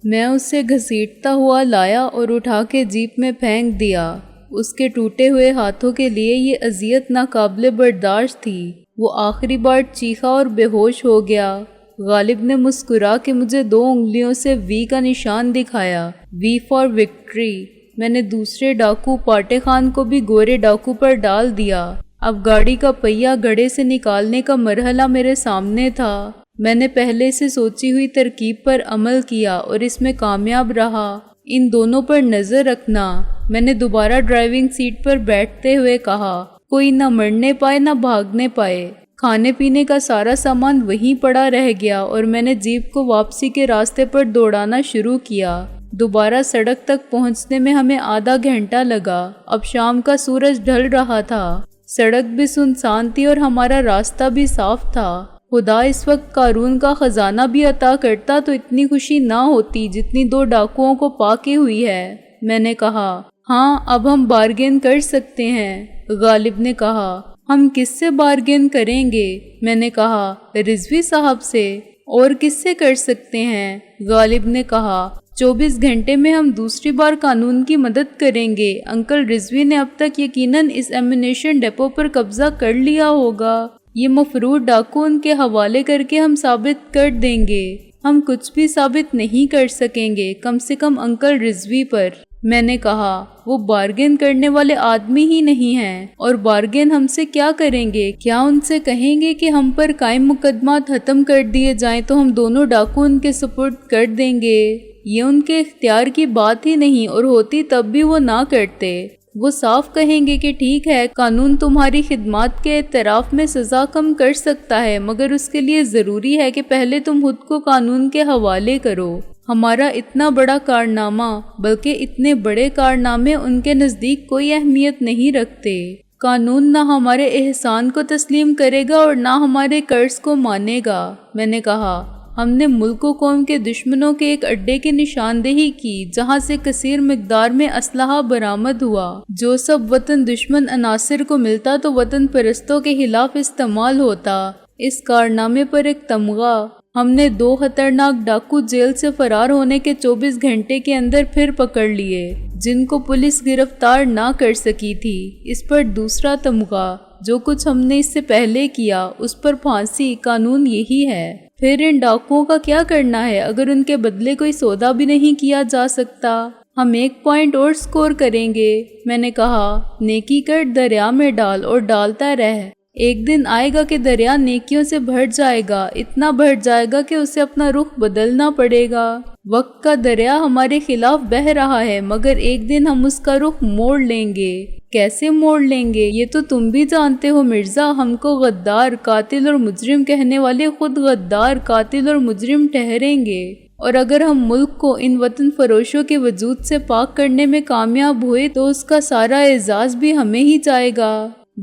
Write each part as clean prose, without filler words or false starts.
میں اسے گھسیٹتا ہوا لایا اور اٹھا کے جیپ میں پھینک دیا۔ اس کے ٹوٹے ہوئے ہاتھوں کے لیے یہ اذیت ناقابل برداشت تھی۔ وہ آخری بار چیخا اور بے ہوش ہو گیا۔ غالب نے مسکرا کے مجھے 2 انگلیوں سے وی کا نشان دکھایا، وی فار وکٹری۔ میں نے دوسرے ڈاکو پاٹے خان کو بھی گورے ڈاکو پر ڈال دیا۔ اب گاڑی کا پہیہ گڑھے سے نکالنے کا مرحلہ میرے سامنے تھا۔ میں نے پہلے سے سوچی ہوئی ترکیب پر عمل کیا اور اس میں کامیاب رہا۔ ان دونوں پر نظر رکھنا، میں نے دوبارہ ڈرائیونگ سیٹ پر بیٹھتے ہوئے کہا۔ کوئی نہ مرنے پائے نہ بھاگنے پائے۔ کھانے پینے کا سارا سامان وہیں پڑا رہ گیا اور میں نے جیپ کو واپسی کے راستے پر دوڑانا شروع کیا۔ دوبارہ سڑک تک پہنچنے میں ہمیں آدھا گھنٹہ لگا۔ اب شام کا سورج ڈھل رہا تھا، سڑک بھی سنسان تھی اور ہمارا راستہ بھی صاف تھا۔ خدا اس وقت قارون کا خزانہ بھی عطا کرتا تو اتنی خوشی نہ ہوتی جتنی 2 ڈاکوؤں کو پا کے ہوئی ہے، میں نے کہا۔ ہاں، اب ہم بارگین کر سکتے ہیں، غالب نے کہا۔ ہم کس سے بارگین کریں گے؟ میں نے کہا۔ رضوی صاحب سے۔ اور کس سے کر سکتے ہیں؟ غالب نے کہا۔ 24 گھنٹے میں ہم دوسری بار قانون کی مدد کریں گے۔ انکل رضوی نے اب تک یقیناً اس ایمونیشن ڈپو پر قبضہ کر لیا ہوگا۔ یہ مفرور ڈاکو ان کے حوالے کر کے ہم ثابت کر دیں گے۔ ہم کچھ بھی ثابت نہیں کر سکیں گے، کم سے کم انکل رضوی پر۔ میں نے کہا۔ وہ بارگین کرنے والے آدمی ہی نہیں ہیں، اور بارگین ہم سے کیا کریں گے؟ کیا ان سے کہیں گے کہ ہم پر قائم مقدمات ختم کر دیے جائیں تو ہم دونوں ڈاکو ان کے سپرد کر دیں گے؟ یہ ان کے اختیار کی بات ہی نہیں، اور ہوتی تب بھی وہ نہ کرتے۔ وہ صاف کہیں گے کہ ٹھیک ہے، قانون تمہاری خدمات کے اعتراف میں سزا کم کر سکتا ہے، مگر اس کے لیے ضروری ہے کہ پہلے تم خود کو قانون کے حوالے کرو۔ ہمارا اتنا بڑا کارنامہ، بلکہ اتنے بڑے کارنامے ان کے نزدیک کوئی اہمیت نہیں رکھتے۔ قانون نہ ہمارے احسان کو تسلیم کرے گا اور نہ ہمارے قرض کو مانے گا، میں نے کہا۔ ہم نے ملک و قوم کے دشمنوں کے ایک اڈے کی نشاندہی کی جہاں سے کثیر مقدار میں اسلحہ برآمد ہوا، جو سب وطن دشمن عناصر کو ملتا تو وطن پرستوں کے خلاف استعمال ہوتا۔ اس کارنامے پر ایک تمغہ۔ ہم نے 2 خطرناک ڈاکو جیل سے فرار ہونے کے 24 گھنٹے کے اندر پھر پکڑ لیے، جن کو پولیس گرفتار نہ کر سکی تھی۔ اس پر دوسرا تمغہ، جو کچھ ہم نے اس سے پہلے کیا اس پر پھانسی۔ قانون یہی ہے۔ پھر ان ڈاکوؤں کا کیا کرنا ہے اگر ان کے بدلے کوئی سودا بھی نہیں کیا جا سکتا؟ ہم 1 پوائنٹ اور سکور کریں گے، میں نے کہا۔ نیکی کر دریا میں ڈال اور ڈالتا رہ۔ ایک دن آئے گا کہ دریا نیکیوں سے بھر جائے گا، اتنا بھر جائے گا کہ اسے اپنا رخ بدلنا پڑے گا۔ وقت کا دریا ہمارے خلاف بہہ رہا ہے، مگر ایک دن ہم اس کا رخ موڑ لیں گے۔ کیسے موڑ لیں گے یہ تو تم بھی جانتے ہو مرزا۔ ہم کو غدار، قاتل اور مجرم کہنے والے خود غدار، قاتل اور مجرم ٹھہریں گے، اور اگر ہم ملک کو ان وطن فروشوں کے وجود سے پاک کرنے میں کامیاب ہوئے تو اس کا سارا اعزاز بھی ہمیں ہی جائے گا۔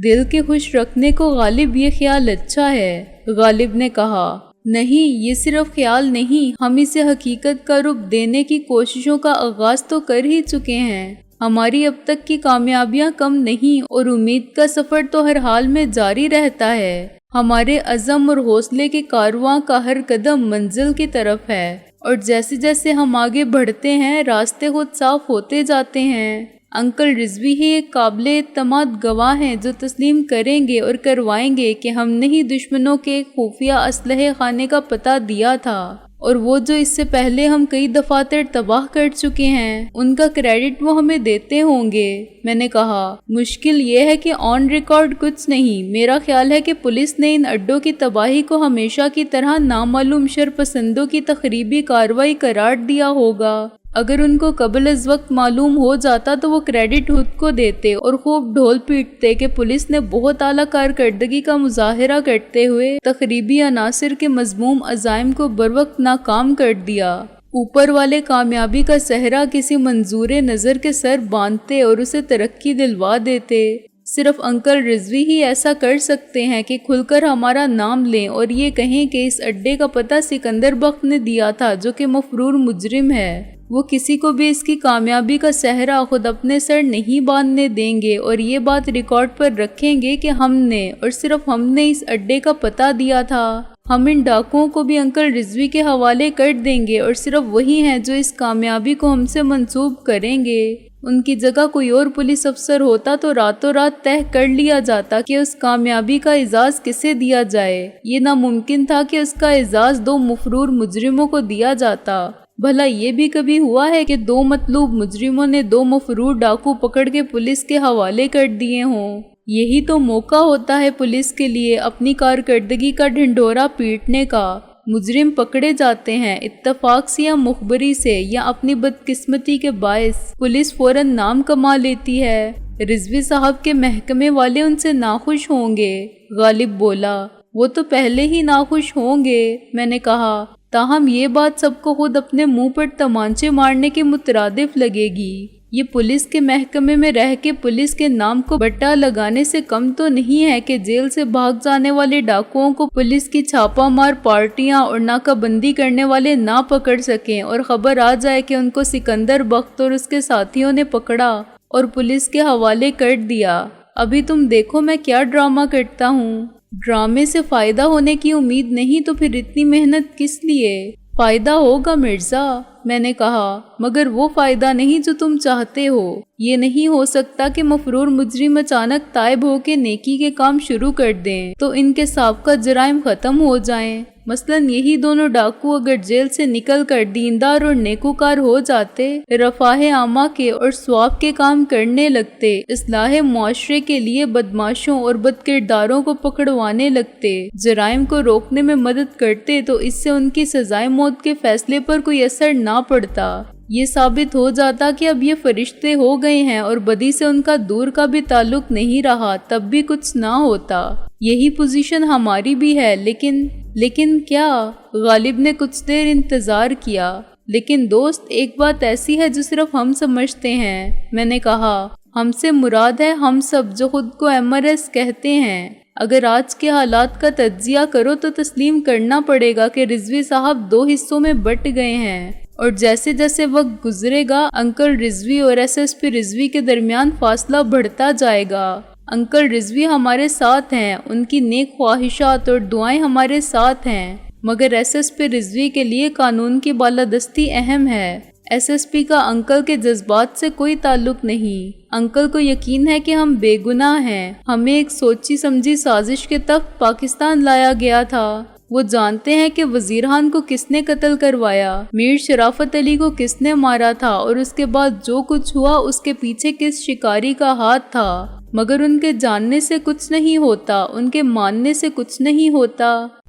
دل کے خوش رکھنے کو غالب یہ خیال اچھا ہے، غالب نے کہا۔ نہیں، یہ صرف خیال نہیں، ہم اسے حقیقت کا رخ دینے کی کوششوں کا آغاز تو کر ہی چکے ہیں۔ ہماری اب تک کی کامیابیاں کم نہیں، اور امید کا سفر تو ہر حال میں جاری رہتا ہے۔ ہمارے عزم اور حوصلے کے کارواں کا ہر قدم منزل کی طرف ہے، اور جیسے جیسے ہم آگے بڑھتے ہیں راستے خود صاف ہوتے جاتے ہیں۔ انکل رضوی ہی ایک قابل اعتماد گواہ ہیں جو تسلیم کریں گے اور کروائیں گے کہ ہم نے ہی دشمنوں کے ایک خفیہ اسلحے خانے کا پتہ دیا تھا، اور وہ جو اس سے پہلے ہم کئی دفاتر تباہ کر چکے ہیں، ان کا کریڈٹ وہ ہمیں دیتے ہوں گے، میں نے کہا۔ مشکل یہ ہے کہ آن ریکارڈ کچھ نہیں۔ میرا خیال ہے کہ پولیس نے ان اڈوں کی تباہی کو ہمیشہ کی طرح نامعلوم شرپسندوں کی تخریبی کارروائی قرار دیا ہوگا۔ اگر ان کو قبل از وقت معلوم ہو جاتا تو وہ کریڈٹ خود کو دیتے اور خوب ڈھول پیٹتے کہ پولیس نے بہت اعلیٰ کارکردگی کا مظاہرہ کرتے ہوئے تخریبی عناصر کے مذموم عزائم کو بروقت ناکام کر دیا۔ اوپر والے کامیابی کا صحرا کسی منظور نظر کے سر باندھتے اور اسے ترقی دلوا دیتے۔ صرف انکل رضوی ہی ایسا کر سکتے ہیں کہ کھل کر ہمارا نام لیں اور یہ کہیں کہ اس اڈے کا پتہ سکندر بخت نے دیا تھا، جو کہ مفرور مجرم ہے۔ وہ کسی کو بھی اس کی کامیابی کا صحرا خود اپنے سر نہیں باندھنے دیں گے، اور یہ بات ریکارڈ پر رکھیں گے کہ ہم نے اور صرف ہم نے اس اڈے کا پتہ دیا تھا۔ ہم ان ڈاکوؤں کو بھی انکل رضوی کے حوالے کر دیں گے اور صرف وہی ہیں جو اس کامیابی کو ہم سے منسوب کریں گے۔ ان کی جگہ کوئی اور پولیس افسر ہوتا تو راتوں رات طے کر لیا جاتا کہ اس کامیابی کا اعزاز کسے دیا جائے۔ یہ ناممکن تھا کہ اس کا اعزاز 2 مفرور مجرموں کو دیا جاتا۔ بھلا یہ بھی کبھی ہوا ہے کہ 2 مطلوب مجرموں نے 2 مفرور ڈاکو پکڑ کے پولیس کے حوالے کر دیے ہوں؟ یہی تو موقع ہوتا ہے پولیس کے لیے اپنی کارکردگی کا ڈھنڈورا پیٹنے کا۔ مجرم پکڑے جاتے ہیں اتفاق سے یا مخبری سے یا اپنی بدقسمتی کے باعث پولیس فوراً نام کما لیتی ہے۔ رضوی صاحب کے محکمے والے ان سے ناخوش ہوں گے، غالب بولا۔ وہ تو پہلے ہی ناخوش ہوں گے، میں نے کہا، تاہم یہ بات سب کو خود اپنے منہ پر تمانچے مارنے کے مترادف لگے گی۔ یہ پولیس کے محکمے میں رہ کے پولیس کے نام کو بٹا لگانے سے کم تو نہیں ہے کہ جیل سے بھاگ جانے والے ڈاکوؤں کو پولیس کی چھاپہ مار پارٹیاں اور ناکہ بندی کرنے والے نہ پکڑ سکیں اور خبر آ جائے کہ ان کو سکندر بخت اور اس کے ساتھیوں نے پکڑا اور پولیس کے حوالے کر دیا۔ ابھی تم دیکھو میں کیا ڈرامہ کرتا ہوں۔ ڈرامے سے فائدہ ہونے کی امید نہیں تو پھر اتنی محنت کس لیے؟ فائدہ ہوگا مرزا، میں نے کہا، مگر وہ فائدہ نہیں جو تم چاہتے ہو۔ یہ نہیں ہو سکتا کہ مفرور مجرم اچانک تائب ہو کے نیکی کے کام شروع کر دیں تو ان کے سابقہ جرائم ختم ہو جائیں۔ مثلاً یہی دونوں ڈاکو اگر جیل سے نکل کر دیندار اور نیکوکار ہو جاتے، رفاہ عامہ کے اور ثواب کے کام کرنے لگتے، اصلاح معاشرے کے لیے بدماشوں اور بد کرداروں کو پکڑوانے لگتے، جرائم کو روکنے میں مدد کرتے، تو اس سے ان کی سزائے موت کے فیصلے پر کوئی اثر نہ پڑتا۔ یہ ثابت ہو جاتا کہ اب یہ فرشتے ہو گئے ہیں اور بدی سے ان کا دور کا بھی تعلق نہیں رہا، تب بھی کچھ نہ ہوتا۔ یہی پوزیشن ہماری بھی ہے، لیکن کیا؟ غالب نے کچھ دیر انتظار کیا۔ لیکن دوست، ایک بات ایسی ہے جو صرف ہم سمجھتے ہیں، میں نے کہا۔ ہم سے مراد ہے ہم سب جو خود کو MRS کہتے ہیں۔ اگر آج کے حالات کا تجزیہ کرو تو تسلیم کرنا پڑے گا کہ رضوی صاحب 2 حصوں میں بٹ گئے ہیں، اور جیسے جیسے وقت گزرے گا انکل رضوی اور SSP رضوی کے درمیان فاصلہ بڑھتا جائے گا۔ انکل رضوی ہمارے ساتھ ہیں، ان کی نیک خواہشات اور دعائیں ہمارے ساتھ ہیں، مگر SSP رضوی کے لیے قانون کی بالادستی اہم ہے۔ SSP کا انکل کے جذبات سے کوئی تعلق نہیں۔ انکل کو یقین ہے کہ ہم بے گناہ ہیں، ہمیں ایک سوچی سمجھی سازش کے تحت پاکستان لایا گیا تھا۔ وہ جانتے ہیں کہ وزیران کو کس نے قتل کروایا، میر شرافت علی کو کس نے مارا تھا، اور اس کے بعد جو کچھ ہوا اس کے پیچھے کس شکاری کا ہاتھ تھا، مگر ان کے جاننے سے کچھ نہیں ہوتا، ان کے ماننے سے کچھ نہیں ہوتا۔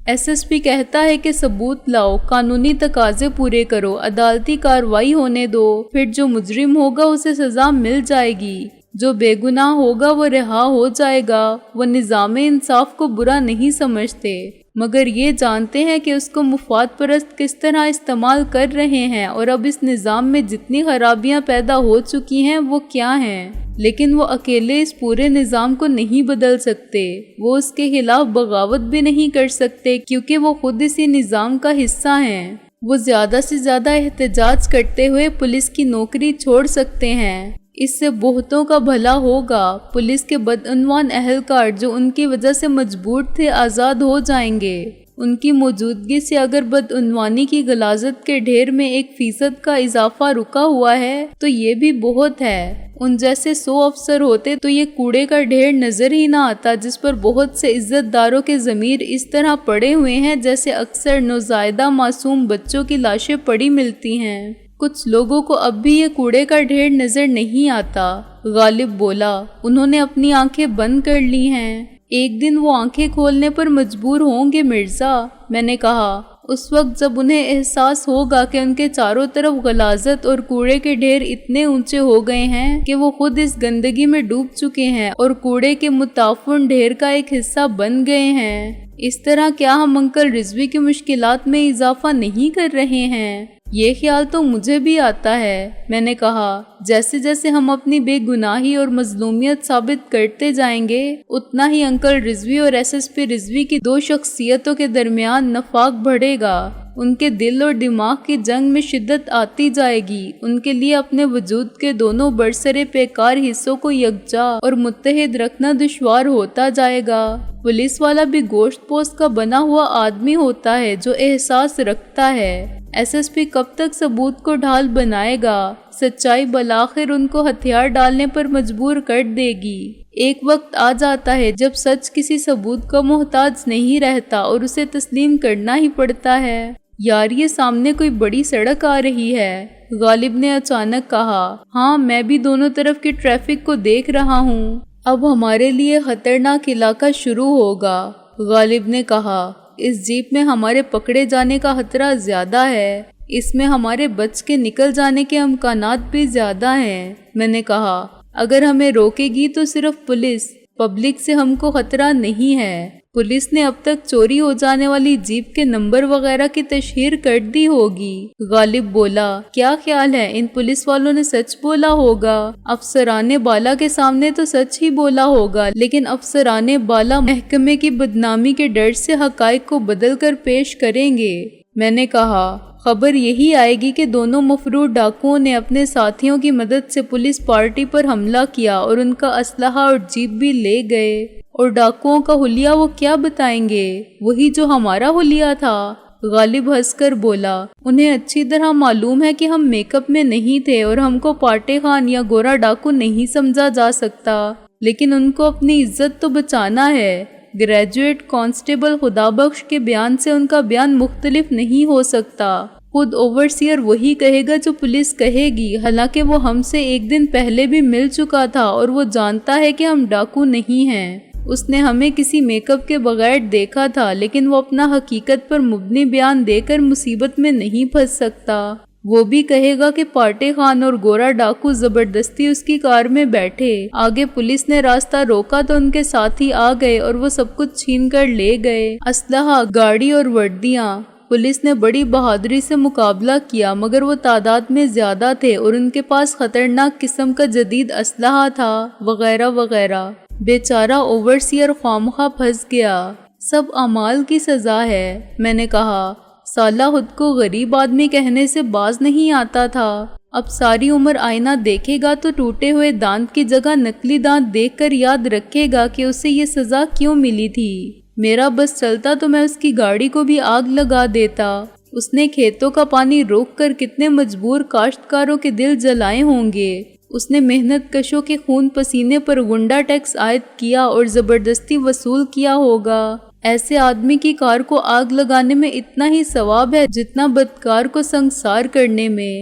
SSP کہتا ہے کہ ثبوت لاؤ، قانونی تقاضے پورے کرو، عدالتی کارروائی ہونے دو، پھر جو مجرم ہوگا اسے سزا مل جائے گی، جو بے گناہ ہوگا وہ رہا ہو جائے گا۔ وہ نظام انصاف کو برا نہیں سمجھتے، مگر یہ جانتے ہیں کہ اس کو مفاد پرست کس طرح استعمال کر رہے ہیں، اور اب اس نظام میں جتنی خرابیاں پیدا ہو چکی ہیں وہ کیا ہیں۔ لیکن وہ اکیلے اس پورے نظام کو نہیں بدل سکتے، وہ اس کے خلاف بغاوت بھی نہیں کر سکتے کیونکہ وہ خود اسی نظام کا حصہ ہیں۔ وہ زیادہ سے زیادہ احتجاج کرتے ہوئے پولیس کی نوکری چھوڑ سکتے ہیں، اس سے بہتوں کا بھلا ہوگا۔ پولیس کے بدعنوان اہلکار جو ان کی وجہ سے مجبور تھے آزاد ہو جائیں گے۔ ان کی موجودگی سے اگر بدعنوانی کی غلاظت کے ڈھیر میں 1% کا اضافہ رکا ہوا ہے تو یہ بھی بہت ہے۔ ان جیسے 100 افسر ہوتے تو یہ کوڑے کا ڈھیر نظر ہی نہ آتا جس پر بہت سے عزت داروں کے ضمیر اس طرح پڑے ہوئے ہیں جیسے اکثر نوزائیدہ معصوم بچوں کی لاشیں پڑی ملتی ہیں۔ کچھ لوگوں کو اب بھی یہ کوڑے کا ڈھیر نظر نہیں آتا، غالب بولا۔ انہوں نے اپنی آنکھیں بند کر لی ہیں، ایک دن وہ آنکھیں کھولنے پر مجبور ہوں گے مرزا، میں نے کہا۔ اس وقت جب انہیں احساس ہوگا کہ ان کے چاروں طرف غلاظت اور کوڑے کے ڈھیر اتنے اونچے ہو گئے ہیں کہ وہ خود اس گندگی میں ڈوب چکے ہیں اور کوڑے کے متعفن ڈھیر کا ایک حصہ بن گئے ہیں۔ اس طرح کیا ہم انکل رضوی کی مشکلات میں اضافہ نہیں کر رہے ہیں؟ یہ خیال تو مجھے بھی آتا ہے، میں نے کہا۔ جیسے جیسے ہم اپنی بے گناہی اور مظلومیت ثابت کرتے جائیں گے اتنا ہی انکل رضوی اور SSP رضوی کی 2 شخصیتوں کے درمیان نفاق بڑھے گا۔ ان کے دل اور دماغ کی جنگ میں شدت آتی جائے گی۔ ان کے لیے اپنے وجود کے دونوں برسر پیکار حصوں کو یکجا اور متحد رکھنا دشوار ہوتا جائے گا۔ پولیس والا بھی گوشت پوست کا بنا ہوا آدمی ہوتا ہے جو احساس رکھتا ہے۔ ایس ایس پی کب تک ثبوت کو ڈھال بنائے گا؟ سچائی بالآخر ان کو ہتھیار ڈالنے پر مجبور کر دے گی۔ ایک وقت آ جاتا ہے جب سچ کسی ثبوت کا محتاج نہیں رہتا اور اسے تسلیم کرنا ہی پڑتا ہے۔ یار یہ سامنے کوئی بڑی سڑک آ رہی ہے، غالب نے اچانک کہا۔ ہاں میں بھی دونوں طرف کی ٹریفک کو دیکھ رہا ہوں۔ اب ہمارے لیے خطرناک علاقہ شروع ہوگا، غالب نے کہا۔ اس جیپ میں ہمارے پکڑے جانے کا خطرہ زیادہ ہے، اس میں ہمارے بچ کے نکل جانے کے امکانات بھی زیادہ ہیں، میں نے کہا۔ اگر ہمیں روکے گی تو صرف پولیس، پبلک سے ہم کو خطرہ نہیں ہے۔ پولیس نے اب تک چوری ہو جانے والی جیپ کے نمبر وغیرہ کی تشہیر کر دی ہوگی، غالب بولا۔ کیا خیال ہے ان پولیس والوں نے سچ بولا ہوگا؟ افسران بالا کے سامنے تو سچ ہی بولا ہوگا، لیکن افسران بالا محکمے کی بدنامی کے ڈر سے حقائق کو بدل کر پیش کریں گے، میں نے کہا۔ خبر یہی آئے گی کہ دونوں مفرور ڈاکوؤں نے اپنے ساتھیوں کی مدد سے پولیس پارٹی پر حملہ کیا اور ان کا اسلحہ اور جیپ بھی لے گئے، اور ڈاکوؤں کا حلیہ وہ کیا بتائیں گے؟ وہی جو ہمارا حلیہ تھا، غالب ہنس کر بولا۔ انہیں اچھی طرح معلوم ہے کہ ہم میک اپ میں نہیں تھے اور ہم کو پاٹے خان یا گورا ڈاکو نہیں سمجھا جا سکتا، لیکن ان کو اپنی عزت تو بچانا ہے۔ گریجویٹ کانسٹیبل خدا بخش کے بیان سے ان کا بیان مختلف نہیں ہو سکتا۔ خود اوورسیئر وہی کہے گا جو پولیس کہے گی، حالانکہ وہ ہم سے ایک دن پہلے بھی مل چکا تھا اور وہ جانتا ہے کہ ہم ڈاکو نہیں ہیں۔ اس نے ہمیں کسی میک اپ کے بغیر دیکھا تھا، لیکن وہ اپنا حقیقت پر مبنی بیان دے کر مصیبت میں نہیں پھنس سکتا۔ وہ بھی کہے گا کہ پاٹے خان اور گورا ڈاکو زبردستی اس کی کار میں بیٹھے، آگے پولیس نے راستہ روکا تو ان کے ساتھی آ گئے اور وہ سب کچھ چھین کر لے گئے، اسلحہ، گاڑی اور وردیاں۔ پولیس نے بڑی بہادری سے مقابلہ کیا، مگر وہ تعداد میں زیادہ تھے اور ان کے پاس خطرناک قسم کا جدید اسلحہ تھا، وغیرہ وغیرہ۔ بیچارہ اوورسیئر خوامخواہ پھنس گیا۔ سب اعمال کی سزا ہے، میں نے کہا۔ سالہ خود کو غریب آدمی کہنے سے باز نہیں آتا تھا۔ اب ساری عمر آئینہ دیکھے گا تو ٹوٹے ہوئے دانت کی جگہ نکلی دانت دیکھ کر یاد رکھے گا کہ اسے یہ سزا کیوں ملی تھی۔ میرا بس چلتا تو میں اس کی گاڑی کو بھی آگ لگا دیتا۔ اس نے کھیتوں کا پانی روک کر کتنے مجبور کاشتکاروں کے دل جلائے ہوں گے۔ اس نے محنت کشوں کے خون پسینے پر غنڈہ ٹیکس عائد کیا اور زبردستی وصول کیا ہوگا۔ ایسے آدمی کی کار کو آگ لگانے میں اتنا ہی ثواب ہے جتنا بدکار کو سنگسار کرنے میں۔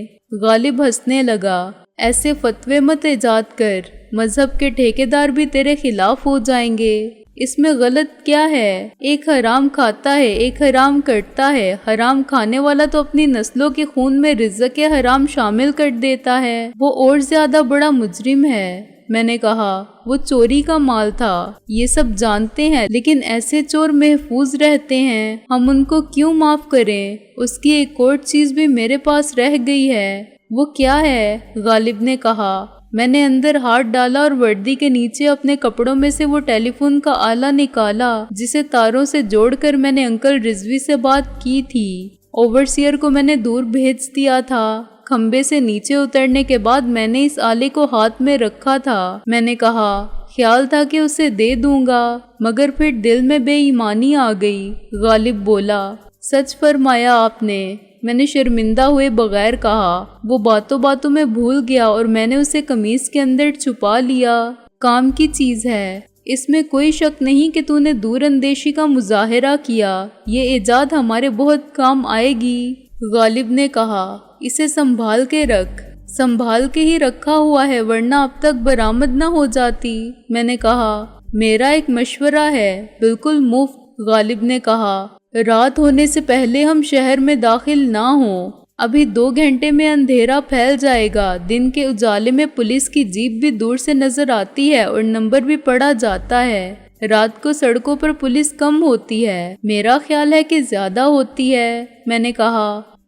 غالب ہنسنے لگا۔ ایسے فتوے مت ایجاد کر، مذہب کے ٹھیکیدار بھی تیرے خلاف ہو جائیں گے۔ اس میں غلط کیا ہے؟ ایک حرام کھاتا ہے، ایک حرام کرتا ہے۔ حرام کھانے والا تو اپنی نسلوں کے خون میں رزق حرام شامل کر دیتا ہے، وہ اور زیادہ بڑا مجرم ہے، میں نے کہا۔ وہ چوری کا مال تھا، یہ سب جانتے ہیں، لیکن ایسے چور محفوظ رہتے ہیں، ہم ان کو کیوں معاف کریں؟ اس کی ایک اور چیز بھی میرے پاس رہ گئی ہے۔ وہ کیا ہے؟ غالب نے کہا۔ میں نے اندر ہاتھ ڈالا اور وردی کے نیچے اپنے کپڑوں میں سے وہ ٹیلی فون کا آلہ نکالا جسے تاروں سے جوڑ کر میں نے انکل رضوی سے بات کی تھی۔ اوورسیئر کو میں نے دور بھیج دیا تھا۔ کھمبے سے نیچے اترنے کے بعد میں نے اس آلے کو ہاتھ میں رکھا تھا، میں نے کہا۔ خیال تھا کہ اسے دے دوں گا، مگر پھر دل میں بے ایمانی آ گئی، غالب بولا۔ سچ فرمایا آپ نے، میں نے شرمندہ ہوئے بغیر کہا۔ وہ باتوں باتوں میں بھول گیا اور میں نے اسے قمیص کے اندر چھپا لیا۔ کام کی چیز ہے، اس میں کوئی شک نہیں کہ تو نے دور اندیشی کا مظاہرہ کیا، یہ ایجاد ہمارے بہت کام آئے گی، غالب نے کہا۔ اسے سنبھال کے رکھ۔ سنبھال کے ہی رکھا ہوا ہے، ورنہ اب تک برآمد نہ ہو جاتی، میں نے کہا۔ میرا ایک مشورہ ہے، بالکل مفت، غالب نے کہا۔ رات ہونے سے پہلے ہم شہر میں داخل نہ ہوں۔ ابھی 2 گھنٹے میں اندھیرا پھیل جائے گا، دن کے اجالے میں پولیس کی جیپ بھی دور سے نظر آتی ہے اور نمبر بھی پڑا جاتا ہے۔ رات کو سڑکوں پر پولیس کم ہوتی ہے، میرا خیال ہے کہ زیادہ ہوتی ہے، میں نے کہا۔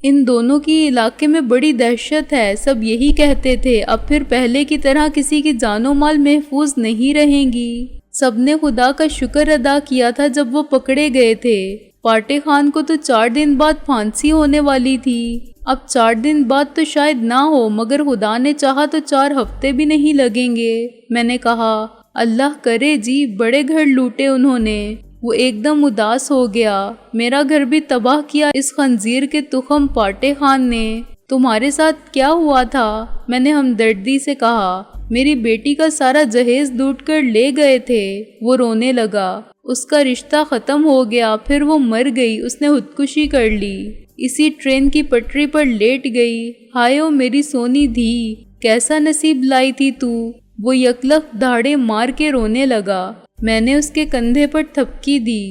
ان دونوں کی علاقے میں بڑی دہشت ہے، سب یہی کہتے تھے۔ اب پھر پہلے کی طرح کسی کی جان و مال محفوظ نہیں رہیں گی۔ سب نے خدا کا شکر ادا کیا تھا جب وہ پکڑے گئے تھے۔ پارٹے خان کو تو 4 دن بعد پھانسی ہونے والی تھی، اب 4 دن بعد تو شاید نہ ہو، مگر خدا نے چاہا تو 4 ہفتے بھی نہیں لگیں گے۔ میں نے کہا اللہ کرے جی، بڑے گھر لوٹے انہوں نے۔ وہ ایک دم اداس ہو گیا۔ میرا گھر بھی تباہ کیا اس خنزیر کے تخم پارٹے خان نے۔ تمہارے ساتھ کیا ہوا تھا؟ میں نے ہمدردی سے کہا۔ میری بیٹی کا سارا جہیز لوٹ کر لے گئے تھے۔ وہ رونے لگا۔ اس کا رشتہ ختم ہو گیا، پھر وہ مر گئی، اس نے خودکشی کر لی، اسی ٹرین کی پٹری پر لیٹ گئی۔ ہائے او میری سونی دھی، کیسا نصیب لائی تھی تو؟ وہ یکلخت دھاڑے مار کے رونے لگا۔ میں نے اس کے کندھے پر تھپکی دی۔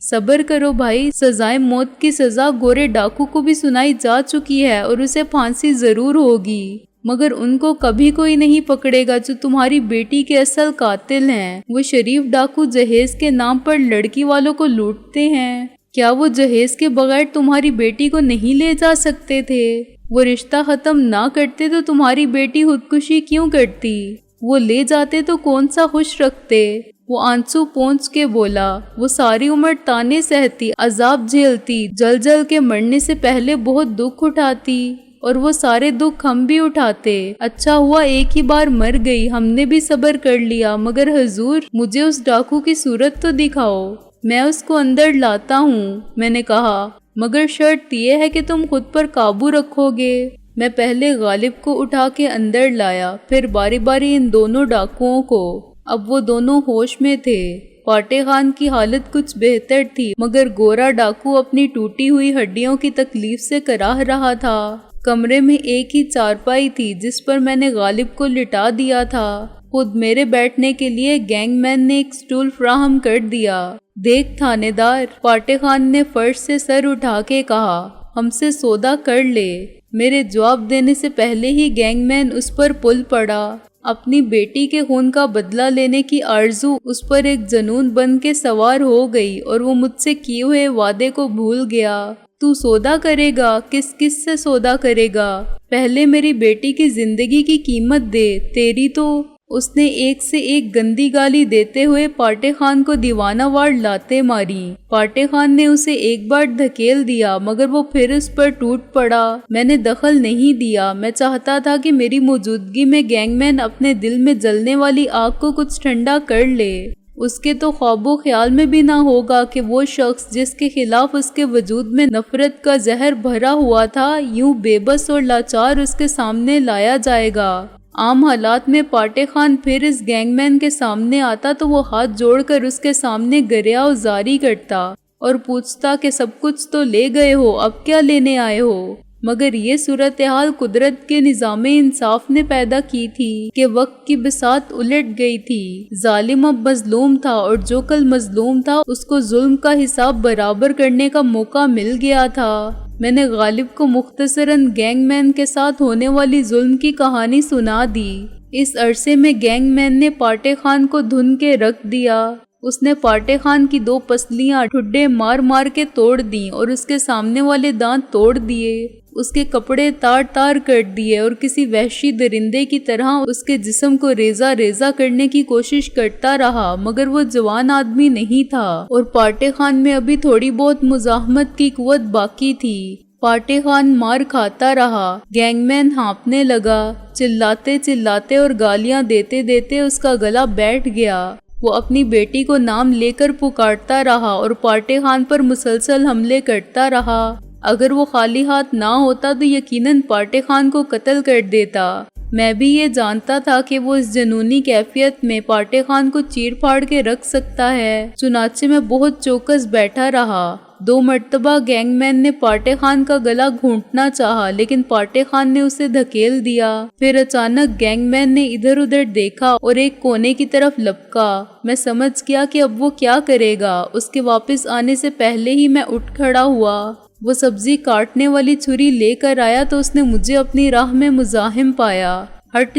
صبر کرو بھائی، سزائے موت کی سزا گورے ڈاکو کو بھی سنائی جا چکی ہے اور اسے پھانسی ضرور ہوگی، مگر ان کو کبھی کوئی نہیں پکڑے گا جو تمہاری بیٹی کے اصل قاتل ہیں۔ وہ شریف ڈاکو جہیز کے نام پر لڑکی والوں کو لوٹتے ہیں۔ کیا وہ جہیز کے بغیر تمہاری بیٹی کو نہیں لے جا سکتے تھے؟ وہ رشتہ ختم نہ کرتے تو تمہاری بیٹی خودکشی کیوں کرتی؟ وہ لے جاتے تو کون سا خوش رکھتے؟ وہ آنسو پونچھ کے بولا۔ وہ ساری عمر تانے سہتی، عذاب جھیلتی، جل جل کے مرنے سے پہلے بہت دکھ اٹھاتی، اور وہ سارے دکھ ہم بھی اٹھاتے۔ اچھا ہوا ایک ہی بار مر گئی، ہم نے بھی صبر کر لیا، مگر حضور مجھے اس ڈاکو کی صورت تو دکھاؤ، میں اس کو اندر لاتا ہوں۔ میں نے کہا مگر شرط یہ ہے کہ تم خود پر قابو رکھو گے۔ میں پہلے غالب کو اٹھا کے اندر لایا، پھر باری باری ان دونوں ڈاکوؤں کو۔ اب وہ دونوں ہوش میں تھے۔ پارٹے خان کی حالت کچھ بہتر تھی، مگر گورا ڈاکو اپنی ٹوٹی ہوئی ہڈیوں کی تکلیف سے کراہ رہا تھا۔ کمرے میں ایک ہی چارپائی تھی جس پر میں نے غالب کو لٹا دیا تھا۔ خود میرے بیٹھنے کے لیے گینگ مین نے ایک سٹول فراہم کر دیا۔ دیکھ تھانے دار، پارٹے خان نے فرش سے سر اٹھا کے کہا، ہم سے سودا کر لے۔ میرے جواب دینے سے پہلے ہی گینگ مین اس پر پل پڑا۔ اپنی بیٹی کے خون کا بدلہ لینے کی آرزو اس پر ایک جنون بن کے سوار ہو گئی اور وہ مجھ سے کیے ہوئے وعدے کو بھول گیا۔ تو سودا کرے گا؟ کس کس سے سودا کرے گا؟ پہلے میری بیٹی کی زندگی کی قیمت دے، تیری تو۔ اس نے ایک سے ایک گندی گالی دیتے ہوئے پارٹے خان کو دیوانہ وار لاتیں ماری۔ پارٹے خان نے اسے ایک بار دھکیل دیا، مگر وہ پھر اس پر ٹوٹ پڑا۔ میں نے دخل نہیں دیا، میں چاہتا تھا کہ میری موجودگی میں گینگ مین اپنے دل میں جلنے والی آگ کو کچھ ٹھنڈا کر لے۔ اس کے تو خواب و خیال میں بھی نہ ہوگا کہ وہ شخص جس کے خلاف اس کے وجود میں نفرت کا زہر بھرا ہوا تھا، یوں بے بس اور لاچار اس کے سامنے لایا جائے گا۔ عام حالات میں پارٹے خان پھر اس گینگ مین کے سامنے آتا تو وہ ہاتھ جوڑ کر اس کے سامنے گریہ وزاری کرتا اور پوچھتا کہ سب کچھ تو لے گئے ہو، اب کیا لینے آئے ہو؟ مگر یہ صورتحال قدرت کے نظام انصاف نے پیدا کی تھی کہ وقت کی بساط الٹ گئی تھی۔ ظالم اب مظلوم تھا اور جو کل مظلوم تھا اس کو ظلم کا حساب برابر کرنے کا موقع مل گیا تھا۔ میں نے غالب کو مختصراً گینگ مین کے ساتھ ہونے والی ظلم کی کہانی سنا دی۔ اس عرصے میں گینگ مین نے پارٹے خان کو دھن کے رکھ دیا۔ اس نے پارٹے خان کی 2 پسلیاں ٹھڈے مار مار کے توڑ دیں اور اس کے سامنے والے دانت توڑ دیے، اس کے کپڑے تار تار کر دیے اور کسی وحشی درندے کی طرح اس کے جسم کو ریزہ ریزہ کرنے کی کوشش کرتا رہا، مگر وہ جوان آدمی نہیں تھا اور پارٹے خان میں ابھی تھوڑی بہت مزاحمت کی قوت باقی تھی۔ پارٹے خان مار کھاتا رہا۔ گینگ مین ہانپنے لگا، چلاتے چلاتے اور گالیاں دیتے دیتے اس کا گلا بیٹھ گیا۔ وہ اپنی بیٹی کو نام لے کر پکارتا رہا اور پارٹے خان پر مسلسل حملے کرتا رہا۔ اگر وہ خالی ہاتھ نہ ہوتا تو یقیناً پارٹے خان کو قتل کر دیتا۔ میں بھی یہ جانتا تھا کہ وہ اس جنونی کیفیت میں پارٹے خان کو چیر پھاڑ کے رکھ سکتا ہے، چنانچہ میں بہت چوکس بیٹھا رہا۔ 2 مرتبہ گینگ مین نے پارٹے خان کا گلا گھونٹنا چاہا، لیکن پارٹے خان نے اسے دھکیل دیا۔ پھر اچانک گینگ مین نے ادھر ادھر دیکھا اور ایک کونے کی طرف لپکا۔ میں سمجھ گیا کہ اب وہ کیا کرے گا۔ اس کے واپس آنے سے پہلے ہی میں اٹھ کھڑا ہوا۔ وہ سبزی کاٹنے والی چھری لے کر آیا تو اس نے مجھے اپنی راہ میں مزاحم پایا۔ ہٹ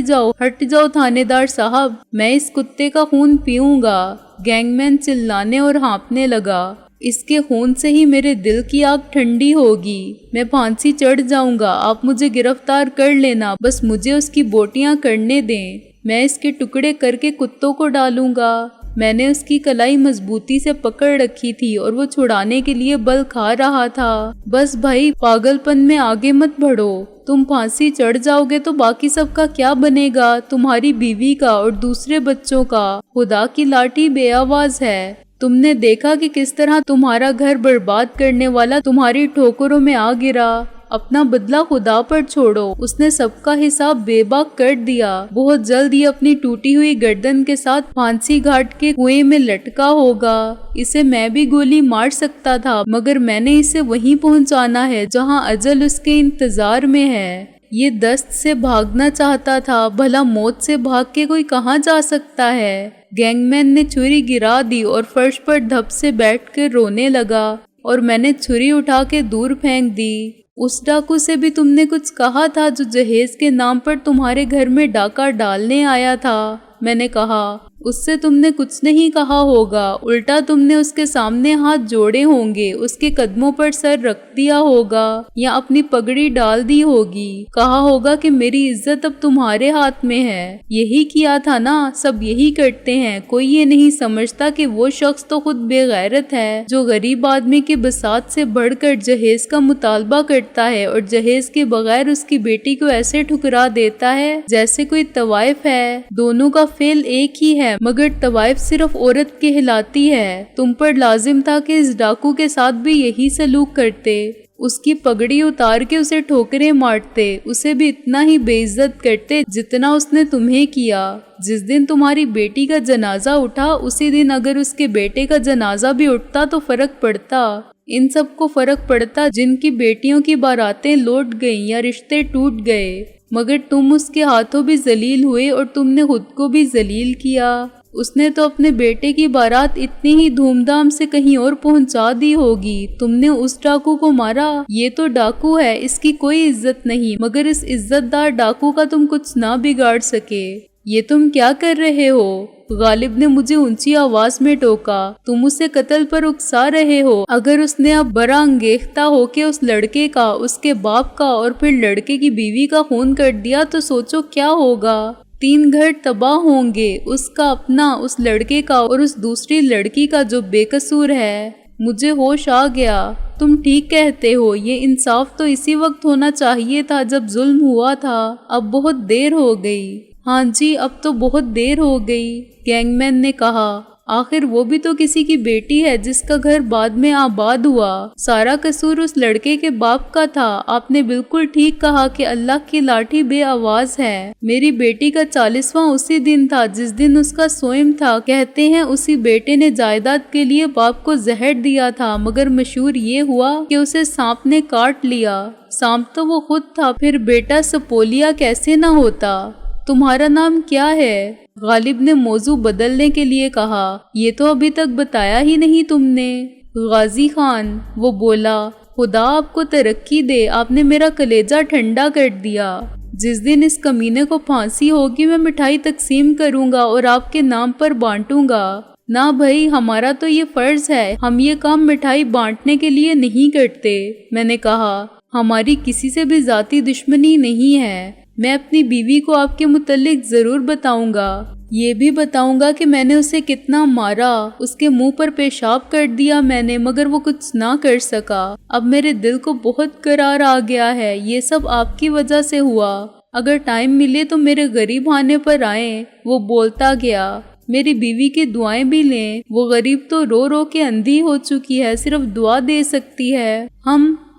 جاؤ تھانے دار صاحب، میں اس کتے کا خون پیوں گا۔ گینگ مین چلانے اور ہانپنے لگا۔ اس کے خون سے ہی میرے دل کی آگ ٹھنڈی ہوگی، میں پھانسی چڑھ جاؤں گا، آپ مجھے گرفتار کر لینا، بس مجھے اس کی بوٹیاں کرنے دیں، میں اس کے ٹکڑے کر کے کتوں کو ڈالوں گا۔ میں نے اس کی کلائی مضبوطی سے پکڑ رکھی تھی اور وہ چھڑانے کے لیے بل کھا رہا تھا۔ بس بھائی، پاگل پن میں آگے مت بڑھو، تم پھانسی چڑھ جاؤ گے تو باقی سب کا کیا بنے گا، تمہاری بیوی کا اور دوسرے بچوں کا؟ خدا کی لاٹھی بے آواز ہے، تم نے دیکھا کہ کس طرح تمہارا گھر برباد کرنے والا تمہاری ٹھوکروں میں آ گرا، اپنا بدلہ خدا پر چھوڑو، اس نے سب کا حساب بے باک کر دیا، بہت جلد یہ اپنی ٹوٹی ہوئی گردن کے ساتھ پھانسی گھاٹ کے کنویں میں لٹکا ہوگا۔ اسے میں بھی گولی مار سکتا تھا، مگر میں نے اسے وہیں پہنچانا ہے جہاں اجل اس کے انتظار میں ہے۔ یہ دست سے بھاگنا چاہتا تھا، بھلا موت سے بھاگ کے کوئی کہاں جا سکتا ہے؟ گینگ مین نے چھری گرا دی اور فرش پر دھپ سے بیٹھ کر رونے لگا، اور میں نے چھری اٹھا کے دور پھینک دی۔ اس ڈاکو سے بھی تم نے کچھ کہا تھا جو جہیز کے نام پر تمہارے گھر میں ڈاکہ ڈالنے آیا تھا؟ میں نے کہا، اس سے تم نے کچھ نہیں کہا ہوگا، الٹا تم نے اس کے سامنے ہاتھ جوڑے ہوں گے، اس کے قدموں پر سر رکھ دیا ہوگا یا اپنی پگڑی ڈال دی ہوگی، کہا ہوگا کہ میری عزت اب تمہارے ہاتھ میں ہے۔ یہی کیا تھا نا، سب یہی کرتے ہیں، کوئی یہ نہیں سمجھتا کہ وہ شخص تو خود بے غیرت ہے جو غریب آدمی کے بساط سے بڑھ کر جہیز کا مطالبہ کرتا ہے اور جہیز کے بغیر اس کی بیٹی کو ایسے ٹھکرا دیتا ہے جیسے کوئی طوائف ہے۔ دونوں کا فعل ایک ہی ہے، مگر طوائف صرف عورت کہلاتی ہے۔ تم پر لازم تھا کہ اس ڈاکو کے ساتھ بھی یہی سلوک کرتے، اس کی پگڑی اتار کے اسے ٹھوکریں مارتے، اسے بھی اتنا ہی بے عزت کرتے جتنا اس نے تمہیں کیا۔ جس دن تمہاری بیٹی کا جنازہ اٹھا، اسی دن اگر اس کے بیٹے کا جنازہ بھی اٹھتا تو فرق پڑتا۔ ان سب کو فرق پڑتا جن کی بیٹیوں کی باراتیں لوٹ گئیں یا رشتے ٹوٹ گئے، مگر تم اس کے ہاتھوں بھی ذلیل ہوئے اور تم نے خود کو بھی ذلیل کیا۔ اس نے تو اپنے بیٹے کی بارات اتنی ہی دھوم دھام سے کہیں اور پہنچا دی ہوگی، تم نے اس ڈاکو کو مارا۔ یہ تو ڈاکو ہے، اس کی کوئی عزت نہیں، مگر اس عزت دار ڈاکو کا تم کچھ نہ بگاڑ سکے۔ یہ تم کیا کر رہے ہو؟ غالب نے مجھے اونچی آواز میں ٹوکا۔ تم اسے قتل پر اکسا رہے ہو۔ اگر اس نے اب برا انگیختہ ہو کے اس لڑکے کا، اس کے باپ کا اور پھر لڑکے کی بیوی کا خون کر دیا تو سوچو کیا ہوگا۔ 3 گھر تباہ ہوں گے، اس کا اپنا، اس لڑکے کا اور اس دوسری لڑکی کا جو بے قصور ہے۔ مجھے ہوش آ گیا۔ تم ٹھیک کہتے ہو، یہ انصاف تو اسی وقت ہونا چاہیے تھا جب ظلم ہوا تھا، اب بہت دیر ہو گئی۔ ہاں جی، اب تو بہت دیر ہو گئی، گینگ مین نے کہا۔ آخر وہ بھی تو کسی کی بیٹی ہے جس کا گھر بعد میں آباد ہوا۔ سارا قصور اس لڑکے کے باپ کا تھا۔ آپ نے بالکل ٹھیک کہا کہ اللہ کی لاٹھی بے آواز ہے۔ میری بیٹی کا 40واں اسی دن تھا جس دن اس کا سوئم تھا۔ کہتے ہیں اسی بیٹے نے جائیداد کے لیے باپ کو زہر دیا تھا، مگر مشہور یہ ہوا کہ اسے سانپ نے کاٹ لیا۔ سانپ تو وہ خود تھا، پھر بیٹا سپولیا کیسے نہ ہوتا۔ تمہارا نام کیا ہے؟ غالب نے موضوع بدلنے کے لیے کہا۔ یہ تو ابھی تک بتایا ہی نہیں تم نے۔ غازی خان، وہ بولا۔ خدا آپ کو ترقی دے، آپ نے میرا کلیجہ ٹھنڈا کر دیا۔ جس دن اس کمینے کو پھانسی ہوگی میں مٹھائی تقسیم کروں گا اور آپ کے نام پر بانٹوں گا۔ نہ بھائی، ہمارا تو یہ فرض ہے، ہم یہ کام مٹھائی بانٹنے کے لیے نہیں کرتے۔ میں نے کہا، ہماری کسی سے بھی ذاتی دشمنی نہیں ہے۔ میں اپنی بیوی کو آپ کے متعلق ضرور بتاؤں گا۔ یہ بھی بتاؤں گا کہ میں نے اسے کتنا مارا، اس کے منہ پر پیشاب کر دیا میں نے، مگر وہ کچھ نہ کر سکا۔ اب میرے دل کو بہت قرار آ گیا ہے، یہ سب آپ کی وجہ سے ہوا۔ اگر ٹائم ملے تو میرے غریب خانے پر آئیں۔ وہ بولتا گیا۔ میری بیوی کی دعائیں بھی لیں، وہ غریب تو رو رو کے اندھی ہو چکی ہے، صرف دعا دے سکتی ہے۔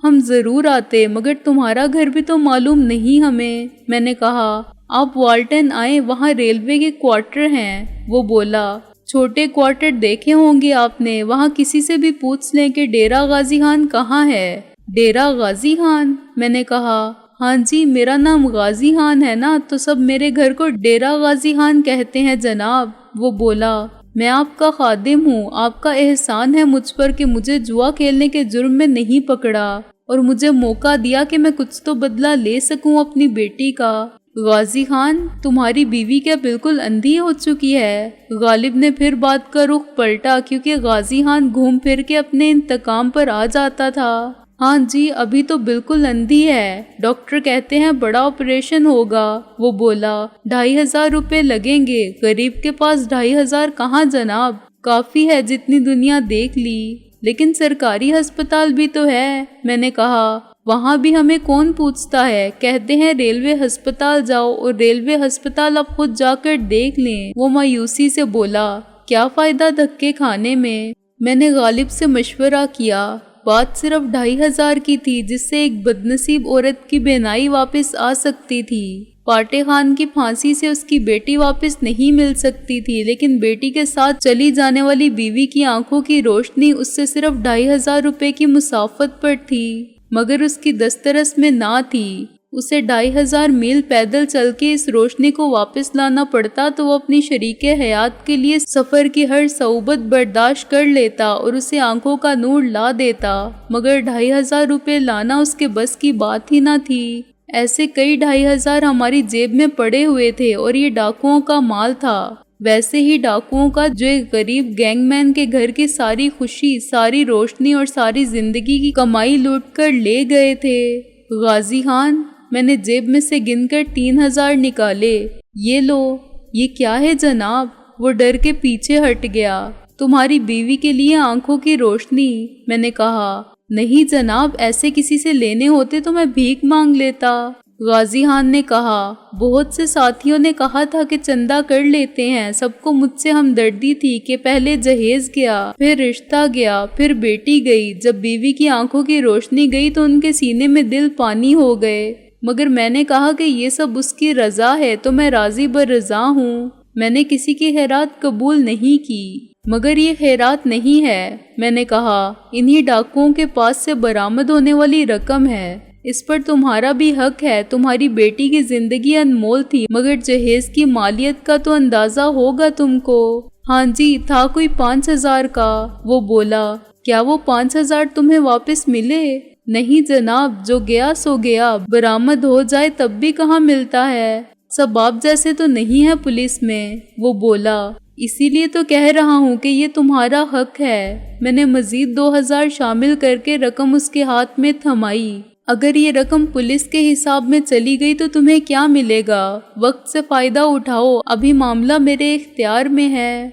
ہم ضرور آتے، مگر تمہارا گھر بھی تو معلوم نہیں ہمیں۔ میں نے کہا، آپ والٹن آئیں، وہاں ریلوے کے کوارٹر ہیں۔ وہ بولا، چھوٹے کوارٹر دیکھے ہوں گے آپ نے، وہاں کسی سے بھی پوچھ لیں کہ ڈیرہ غازی خان کہاں ہے۔ ڈیرہ غازی خان؟ میں نے کہا، ہاں جی، میرا نام غازی خان ہے نا، تو سب میرے گھر کو ڈیرہ غازی خان کہتے ہیں جناب۔ وہ بولا، میں آپ کا خادم ہوں، آپ کا احسان ہے مجھ پر کہ مجھے جوا کھیلنے کے جرم میں نہیں پکڑا اور مجھے موقع دیا کہ میں کچھ تو بدلہ لے سکوں اپنی بیٹی کا۔ غازی خان، تمہاری بیوی کیا بالکل اندھی ہو چکی ہے؟ غالب نے پھر بات کا رخ پلٹا، کیونکہ غازی خان گھوم پھر کے اپنے انتقام پر آ جاتا تھا۔ ہاں جی، ابھی تو بالکل اندھی ہے، ڈاکٹر کہتے ہیں بڑا آپریشن ہوگا۔ وہ بولا، 2500 روپے لگیں گے۔ غریب کے پاس 2500 کہاں جناب، کافی ہے جتنی دنیا دیکھ لی۔ لیکن سرکاری ہسپتال بھی تو ہے، میں نے کہا۔ وہاں بھی ہمیں کون پوچھتا ہے، کہتے ہیں ریلوے ہسپتال جاؤ، اور ریلوے ہسپتال اب خود جا کر دیکھ لیں۔ وہ مایوسی سے بولا، کیا فائدہ دھکے کھانے میں نے غالب سے مشورہ کیا۔ بات صرف 2500 کی تھی، جس سے ایک بدنصیب عورت کی بینائی واپس آ سکتی تھی۔ پاٹے خان کی پھانسی سے اس کی بیٹی واپس نہیں مل سکتی تھی، لیکن بیٹی کے ساتھ چلی جانے والی بیوی کی آنکھوں کی روشنی اس سے صرف 2500 روپے کی مسافت پر تھی، مگر اس کی دسترس میں نہ تھی۔ اسے 2500 میل پیدل چل کے اس روشنی کو واپس لانا پڑتا تو وہ اپنی شریک حیات کے لیے سفر کی ہر صعوبت برداشت کر لیتا اور اسے آنکھوں کا نور لا دیتا، مگر 2500 روپے لانا اس کے بس کی بات ہی نہ تھی۔ ایسے کئی 2500 ہماری جیب میں پڑے ہوئے تھے، اور یہ ڈاکوؤں کا مال تھا، ویسے ہی ڈاکوؤں کا جو ایک غریب گینگ مین کے گھر کی ساری خوشی، ساری روشنی اور ساری زندگی کی کمائی لوٹ کر لے گئے تھے۔ غازی خان، میں نے جیب میں سے گن کر 3000 نکالے۔ یہ لو۔ یہ کیا ہے جناب؟ وہ ڈر کے پیچھے ہٹ گیا۔ تمہاری بیوی کے لیے آنکھوں کی روشنی، میں نے کہا۔ نہیں جناب، ایسے کسی سے لینے ہوتے تو میں بھیک مانگ لیتا۔ غازی خان نے کہا، بہت سے ساتھیوں نے کہا تھا کہ چندہ کر لیتے ہیں، سب کو مجھ سے ہمدردی تھی کہ پہلے جہیز گیا، پھر رشتہ گیا، پھر بیٹی گئی۔ جب بیوی کی آنکھوں کی روشنی گئی تو ان کے سینے میں دل پانی ہو گئے، مگر میں نے کہا کہ یہ سب اس کی رضا ہے تو میں راضی برضا ہوں۔ میں نے کسی کی خیرات قبول نہیں کی، مگر یہ خیرات نہیں ہے، میں نے کہا۔ انہی ڈاکوؤں کے پاس سے برآمد ہونے والی رقم ہے، اس پر تمہارا بھی حق ہے۔ تمہاری بیٹی کی زندگی انمول تھی، مگر جہیز کی مالیت کا تو اندازہ ہوگا تم کو۔ ہاں جی، تھا کوئی 5000 کا۔ وہ بولا، کیا وہ 5000 تمہیں واپس ملے؟ نہیں جناب، جو گیا سو گیا، برآمد ہو جائے تب بھی کہاں ملتا ہے، سب آپ جیسے تو نہیں ہے پولیس میں۔ وہ بولا، اسی لیے تو کہہ رہا ہوں کہ یہ تمہارا حق ہے۔ میں نے مزید 2000 شامل کر کے رقم اس کے ہاتھ میں تھمائی۔ اگر یہ رقم پولیس کے حساب میں چلی گئی تو تمہیں کیا ملے گا؟ وقت سے فائدہ اٹھاؤ، ابھی معاملہ میرے اختیار میں ہے۔